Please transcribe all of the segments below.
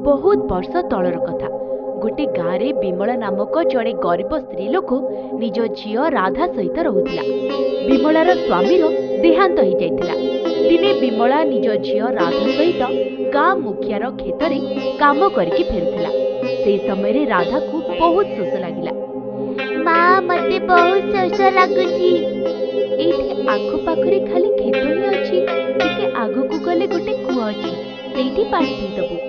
बहुत वर्ष तलर कथा। गोटे गाँव में विमला नामक जड़े गरीब स्त्री लोक निज झील राधा सहित रोला। विमलार स्वामीर देहांत हो जाइतिला। दिने विमला निज झील राधा सहित गाँ मुखियार खेत में काम करके फेरुथिला। से समय राधा को बहुत शोष लगिला। माँ मते बहुत शोष लगुची। एठी आखो पाखरे खाली खेत ही अछि। टिके आगकू गले गोटे कुआ अछि, सेठी पानी पीदबु।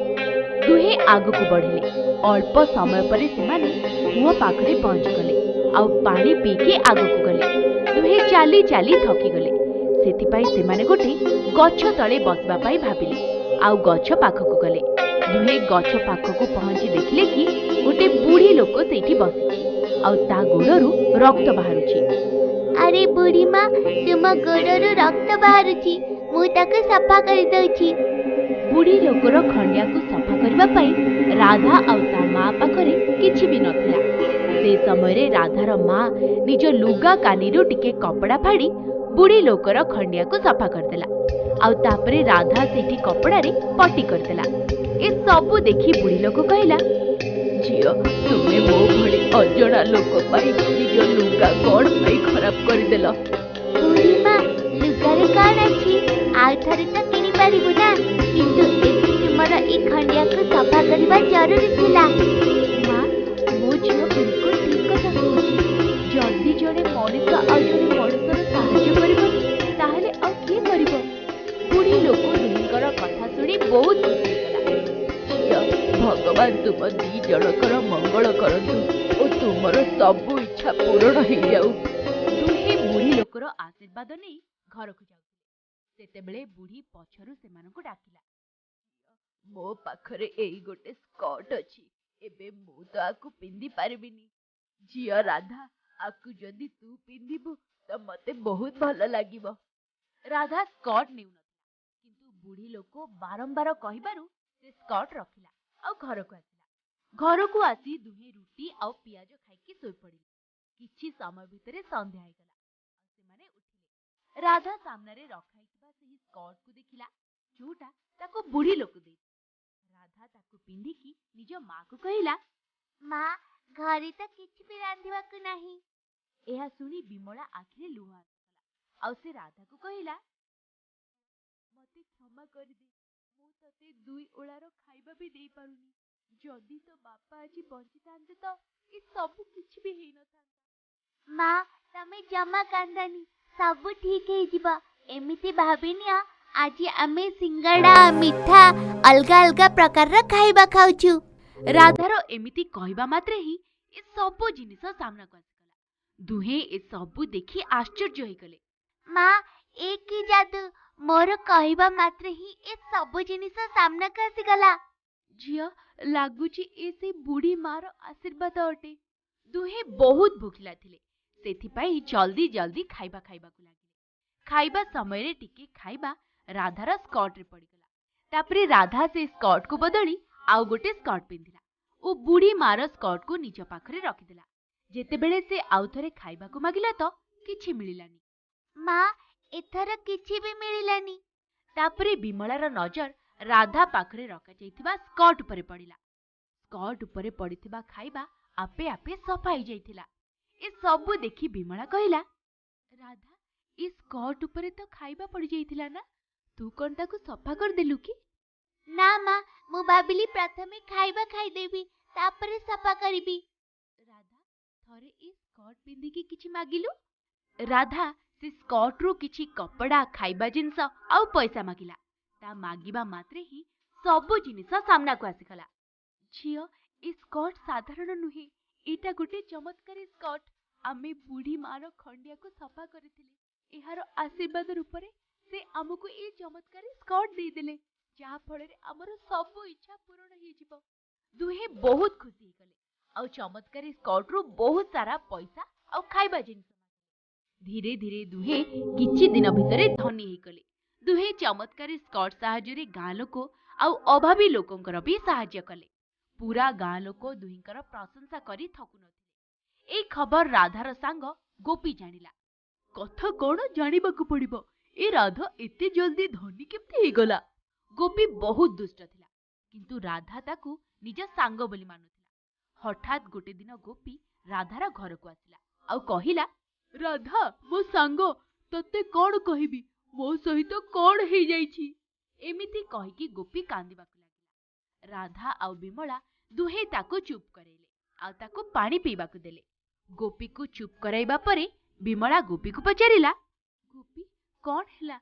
दुहे आगकू बढ़िले। अल्प समय पर सेमाने कुआ पाखरे पहुंच गले। आउ पानी पीके आगकू गले। दुहे चाली चाली थकी गले। सेथिपाई सेमाने गोटे गछ तळे बसबा पाई भाबिले। आउ गछ पाखकू गले। दुहे गछ पाखकू पहुंची देखिले कि गोटे बूढ़ी लोक सेठी बसिछि। आउ ता गोड़रू रक्त बाहरुछि। अरे बुढ़ी माँ, तुम गोड़रू रक्त बाहरुची, मु ताके सफा कर दउची। बुढ़ी लोकर खंडिया को सफा करबा पाई राधा आउ ता माँ पाखरे किछि भी नथिला। से समय राधार माँ निज लुगा कानीरू टिके कपड़ा फाड़ी बुढ़ी लोकर खंडिया को सफा करदेला। आउ तापरे राधा सेठी कपड़ा रे पट्टी करदेला। ए सबु देखी बुढ़ी लोक कहला, झियो तुमे मो भली अजणा लोक पाई निज लुगा कोण पाई खराब करदेल। बुढ़ी माँ, लुगारे कौन अछि? आउ थरे तो किनी पारिबु ना, किंतु एठी तुमर ई खंडिया को सफा करबा जरूरी थिला। माँ, मो झियो बिल्कुल ठीक कथा कहूछि। जल्दी जड़े मनीष आ जड़े मनीषर साहाय्य करबनी ताहले आ किए करबो? बुढ़ी लोक दुहिंकर कथा सुनी बहुत खुशी होला। झियो, भगवान तुम दी जनकर मंगल करंतु ओ तुमर सबु इच्छा पूर्ण हो जाऊ। दुहे बुढ़ी लोकर आशीर्वाद नहीं घर को जाऊ। सेतेबेले बुढ़ी पछरु सेमानकु डाकिला, मो पाखरे एई गोटे स्कर्ट अछि। एबे मु तो आकु पिंदी पारबिनी। झियो राधा, आकु जदि तू पिंदिबु त मते बहुत भल लागिबो। राधा स्कर्ट नेउ नथिला, किंतु बुढ़ी लोक बारंबार कहिबारु से स्कर्ट रखिला आ घर को आसिला। घर को आसी दुहे रुटी आ पियाज खाइकी सोई पड़िले। किछि समय भितरे संध्या हो गला। सेमाने उठिले। राधा सामने रे रखाइतबा सेही स्कर्ट को देखिला, जोटा ताको बुढ़ी लोक दे। राधा ताको पिंधिकी निज माँ को कहिला, माँ, घरे तो किछि भी रांधिबा को नाही। एहा सुनी विमला आखिरे लुह आसला। आउ से राधा को कहिला, मते क्षमा कर दे, मु तते दुई ओळार खाइबा भी देई पारुनी। जदि तो बापा आज बंची थांते तो ए सब किछि भी हेई न थांता। माँ, तमे जमा कांदानी, सब ठीक है जिबा। एमिति भाबिनिया, आज आमे सिंगड़ा मिठा अलगा अलगा प्रकार रा खाइबा खाउछु। राधार एमिति कहबा मात्रे ही ए सब जिनिस सामना को आसीगला। दुहे ए सब देखि आश्चर्य होई गले। माँ, एक ही जादू, मोर कहबा मात्रे ही ए सब जिनिस सामना को आसीगला। झियो, लागुची ए से बुढ़ी मार आशीर्वाद अटे। दुहे बहुत भूखिला थिले, सेथिपाई जल्दी जल्दी खाइबा को लागिले। खाइबा समय रे टिके खाइबा राधार स्कर्ट रे पड़ीगला। तापरे राधा से स्कर्ट को बदली आउ गोटे स्कर्ट पिंधिला ओ बुढ़ी मार स्कर्ट को निज पाखरे रखिदेला। जेतेबेले से आउ थरे खाइबा को मागिला तो किछि मिलिलानी। माँ, एथर किछि भी मिलिलानी। तापरे विमलार नजर राधा पाखरे रखा जाइथिबा स्कर्ट उपरे पड़िला। स्कर्ट उपरे पड़िथिबा खाइबा आपे आपे सफा हो जाइथिला। ए सब देखि विमला कहिला, राधा, ए स्कर्ट उपरे तो खाइबा पड़ जाइथिला ना, तू कोन ताको सफा कर देलु की? ना माँ, मु भाबिली प्रथमे खाइबा खाई देबी, तापरे सफा करबी। राधा, थरे ए स्कर्ट पिंदी की किछि मागिलु? राधा से स्कर्ट रो किछि कपड़ा खाइबा जिंस आउ पैसा मागिला। ता मागिबा मात्रे ही सब जिनिस सामना को आसीगला। झियो, ए स्कर्ट साधारण नुहे, एटा गोटे चमत्कारी स्कर्ट। आमे बुढ़ी मार खंडिया को सफा करथिले। एहार आशीर्वाद रूपरे से हमको ए चमत्कारी स्कर्ट दे देले, जा फଳରେ हमर सब इच्छा पूर्ण हो जिवो। दुहे बहुत खुशी हो गले। आउ चमत्कारी स्कर्ट रो बहुत सारा पैसा आउ खाइबा जिनिस। धीरे धीरे दुहे किछि दिन भितरे धनी हो गले। दुहे चमत्कारी स्कर्ट साहाय्य गाँ लोक आउ अभावी लोकंकर भी साहाय्य कले। पूरा गाँ लोक दुहिंकर प्रशंसा करी थकु नथिले। ए खबर राधार सांग गोपी जानिला। कथा कोन जानिबाकू पड़िबो, ए राधा एते जल्दी धनी केमती हे गला। गोपी बहुत दुष्ट थिला। କିନ୍ତୁ ରାଧା ତାକୁ ନିଜ ସାଙ୍ଗ ବୋଲି ମାନୁଥିଲା। ହଠାତ୍ ଗୋଟେ ଦିନ ଗୋପୀ ରାଧାର ଘରକୁ ଆସିଲା ଆଉ କହିଲା, ରାଧା ମୋ ସାଙ୍ଗ, ତତେ କଣ କହିବି, ମୋ ସହିତ କଣ ହେଇଯାଇଛି। ଏମିତି କହିକି ଗୋପୀ କାନ୍ଦିବାକୁ ଲାଗିଲା। ରାଧା ଆଉ ବିମଳା ଦୁହେଁ ତାକୁ ଚୁପ୍ କରେଇଲେ ଆଉ ତାକୁ ପାଣି ପିଇବାକୁ ଦେଲେ। ଗୋପୀକୁ ଚୁପ୍ କରାଇବା ପରେ ବିମଳା ଗୋପୀକୁ ପଚାରିଲା, ଗୋପୀ କଣ ହେଲା,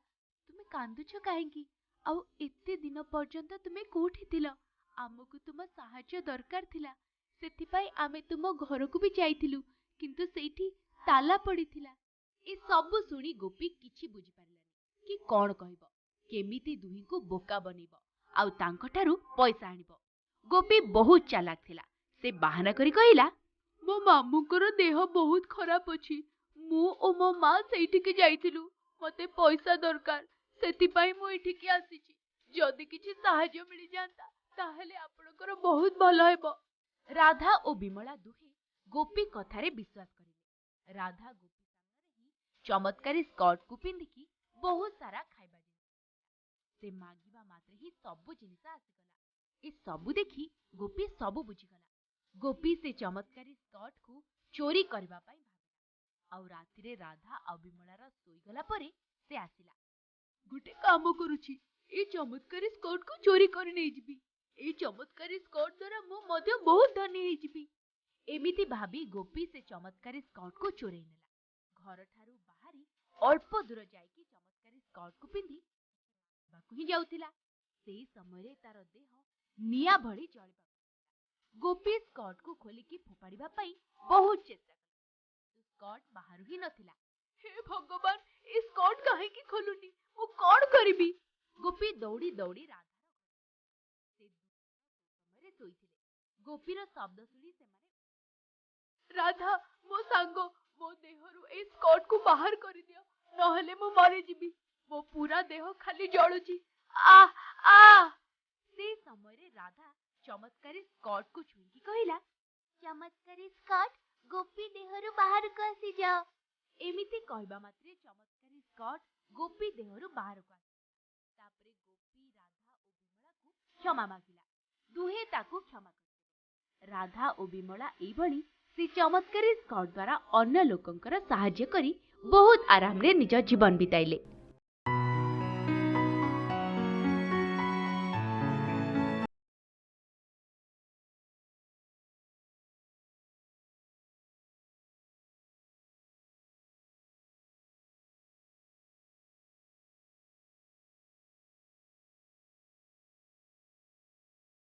ତୁମେ କାନ୍ଦୁଛ କାହିଁକି? ଆଉ ଏତେ ଦିନ ପର୍ଯ୍ୟନ୍ତ ତୁମେ କୋଉଠି ଥିଲ? ଆମକୁ ତୁମ ସାହାଯ୍ୟ ଦରକାର ଥିଲା, ସେଥିପାଇଁ ଆମେ ତୁମ ଘରକୁ ବି ଯାଇଥିଲୁ, କିନ୍ତୁ ସେଇଠି ତାଲା ପଡ଼ିଥିଲା। ଏ ସବୁ ଶୁଣି ଗୋପୀ କିଛି ବୁଝିପାରିଲାନି କି କଣ କହିବ, କେମିତି ଦୁହିଁକୁ ବୋକା ବନେଇବ ଆଉ ତାଙ୍କଠାରୁ ପଇସା ଆଣିବ। ଗୋପୀ ବହୁତ ଚାଲାକ ଥିଲା। ସେ ବାହାନା କରି କହିଲା, ମୋ ମାମୁଙ୍କର ଦେହ ବହୁତ ଖରାପ ଅଛି, ମୁଁ ଓ ମୋ ମା ସେଇଠିକି ଯାଇଥିଲୁ, ମତେ ପଇସା ଦରକାର, ସେଥିପାଇଁ ମୁଁ ଏଠିକି ଆସିଛି। ଯଦି କିଛି ସାହାଯ୍ୟ ମିଳିଯାଆନ୍ତା ତାହେଲେ ଆପଣଙ୍କର ବହୁତ ଭଲ ହେବ। ରାଧା ଓ ବିମଳା ଦୁହେଁ ଗୋପୀ କଥାରେ ବିଶ୍ୱାସ କରିଲେ। ରାଧା ଗୋପୀ ସାଙ୍ଗରେ ହିଁ ଚମତ୍କାରୀ ସ୍କର୍ଟକୁ ପିନ୍ଧିକି ବହୁତ ସାରା ଖାଇବା ଜିନିଷ ସେ ମାଗିବା ମାତ୍ରେ ହିଁ ସବୁ ଜିନିଷ ଆସିଗଲା। ଏ ସବୁ ଦେଖି ଗୋପୀ ସବୁ ବୁଝିଗଲା। ଗୋପୀ ସେ ଚମତ୍କାରୀ ସ୍କର୍ଟକୁ ଚୋରି କରିବା ପାଇଁ ଭାବିଲା। ଆଉ ରାତିରେ ରାଧା ଆଉ ବିମଳାର ଶୋଇଗଲା ପରେ ସେ ଆସିଲା। ଗୋଟେ କାମ କରୁଛି, ଏ ଚମତ୍କାରୀ ସ୍କର୍ଟକୁ ଚୋରି କରି ନେଇଯିବି। এই ଚମତ୍କାରୀ ସ୍କର୍ଟ ଦ୍ୱାରା ମୁଁ ମଧ୍ୟ ବହୁତ ଧନୀ ହେଇଯିବି। ଏମିତି ଭାବି ଗୋପୀ ସେ ଚମତ୍କାରୀ ସ୍କର୍ଟକୁ ଚୋରେଇ ନେଲା। ଘରଠାରୁ ବାହାରି ଅଳ୍ପ ଦୂର ଯାଇକି ଚମତ୍କାରୀ ସ୍କର୍ଟକୁ ପିନ୍ଧି ହିଁ ଯାଉଥିଲା। ସେଇ ସମୟରେ ତାର ଦେହ ନିଆଁ ଭଳି ଜଳିବାକୁ ଲାଗିଲା। ଗୋପୀ ସ୍କର୍ଟକୁ ଖୋଲିକି ଫୋପାଡ଼ିବା ପାଇଁ ବହୁତ ଚେଷ୍ଟା କଲା। ସ୍କର୍ଟ ବାହାରୁ ହିଁ ନଥିଲା। ହେ ଭଗବାନ, ଏ ସ୍କର୍ଟ କାହିଁକି ଖୋଲୁନି, ମୁଁ କଣ କରିବି? ଗୋପୀ ଦୌଡ଼ି ଦୌଡ଼ି ରାଧାର ସେ ସମୟରେ ଶୋଇଥିଲେ। ଗୋପୀର ଶବ୍ଦ ଶୁଣି ସେମାନେ, ରାଧା ମୋ ସାଙ୍ଗ, ମୋ ଦେହରୁ ଏ ସ୍କର୍ଟକୁ ବାହାର କରିଦିଅ, ନହେଲେ ମୁଁ ମରିଯିବି। ମୋ ପୁରା ଦେହ ଖାଲି ଜଳୁଛି। ଆ ଆ ସେ ସମୟରେ ରାଧା ଚମତ୍କାରୀ ସ୍କର୍ଟକୁ ଛୁଇଁକି କହିଲା, ଚମତ୍କାରୀ ସ୍କର୍ଟ, ଗୋପୀ ଦେହରୁ ବାହାରକୁ ଆସିଯାଅ। ଏମିତି କହିବା ମାତ୍ରେ ଚମତ୍କାରୀ ସ୍କର୍ଟ ଗୋପୀ ଦେହରୁ ବାହାରକୁ ଆସିଲା। ତାପରେ ଗୋପୀ ରାଧା ଓ ବିମଳାକୁ କ୍ଷମା ମାଗିଲା। ଦୁହେଁ ତାକୁ କ୍ଷମା କରିଦେଲେ। ରାଧା ଓ ବିମଳା ଏଇଭଳି ସେ ଚମତ୍କାରୀ ସ୍କର୍ଟ ଦ୍ୱାରା ଅନ୍ୟ ଲୋକଙ୍କର ସାହାଯ୍ୟ କରି ବହୁତ ଆରାମରେ ନିଜ ଜୀବନ ବିତାଇଲେ।